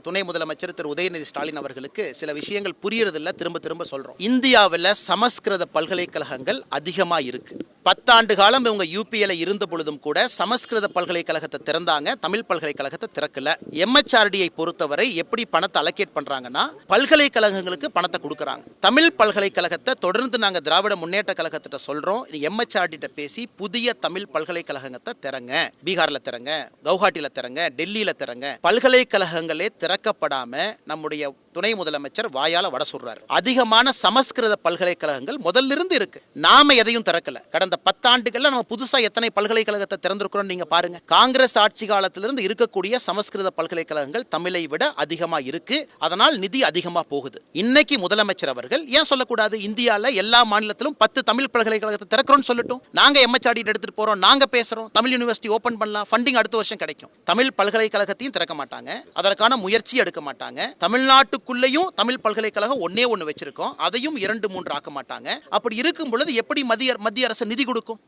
துணை முதலமைச்சர் திரு உதயநிதி ஸ்டாலின் அவர்களுக்கு சில விஷயங்கள் புரியறதில்ல, திரும்ப திரும்ப சொல்றோம். இந்தியாவில் சமஸ்கிருத பல்கலைக்கழகங்கள் அதிகமா இருக்கு. 10 ஆண்டு காலம் இவங்க யூபிஏல இருந்த பொழுதும் கூட சமஸ்கிருத பல்கலைக்கழகத்தை திறந்தாங்க, தமிழ் பல்கலைக்கழகத்தை திறக்கல. எம்ஹெச்ஆர்டியை பொறுத்தவரை எப்படி பணத்தை அலோகேட் பண்றாங்கன்னா, பல்கலைக்கழகங்களுக்கு பணத்தை கொடுக்கறாங்க. தமிழ் பல்கலைக்கழகத்தை தொடர்ந்து நாங்க திராவிட முன்னேற்ற கழகத்திட்ட சொல்றோம், எம்ஹெச்ஆர்டி பேசி புதிய தமிழ் பல்கலைக்கழகத்தை திறங்க, பீகார்ல திறங்க, கவுஹாட்டில திறங்க, டெல்லியில திறங்க. பல்கலைக்கழகங்களே திறக்கப்படாம நம்முடைய துணை முதலமைச்சர் வாயால வட சொல்றாரு. அதிகமான சமஸ்கிருத பல்கலைக்கழகங்கள் முதல்ல இருந்து இருக்கு. நாம எதையும் திறக்கல. கடந்த 10 ஆண்டுகள்ல நம்ம புதுசா எத்தனை பல்கலைக்கழகத்தை திறந்திருக்கிறோம் நீங்க பாருங்க. காங்கிரஸ் ஆட்சி காலத்திலிருந்து இருக்கக்கூடிய சமஸ்கிருத பல்கலைக்கழகங்கள் தமிழை விட அதிகமா இருக்கு. அதனால் நிதி அதிகமா போகுது. இன்னைக்கு முதலமைச்சர் அவர்கள் ஏன் சொல்லக்கூடாது, இந்தியால எல்லா மாநிலத்திலும் 10 தமிழ் பல்கலைக்கழகத்தை திறக்கிறோம்னு சொல்லட்டும். நாங்க எம்ஹெச்ஆர்டி எடுத்துட்டு போறோம், நாங்க பேசுறோம், தமிழ் யூனிவர்சிட்டி ஓபன் பண்ணலாம், ஃபண்டிங் அடுத்த வருஷம் கிடைக்கும். தமிழ் பல்கலைக்கழகத்தையும் திறக்க மாட்டாங்க, அதற்கான முயற்சி எடுக்க மாட்டாங்க. தமிழ்நாட்டுக்குள்ளேயும் தமிழ் பல்கலைக்கழகம் ஒன்னே ஒன்னு வச்சிருக்கோம், அதையும் 2, 3 ஆக்க மாட்டாங்க. அப்படி இருக்கும் பொழுது எப்படி மத்திய அரசு நிதி கொடுக்கும்?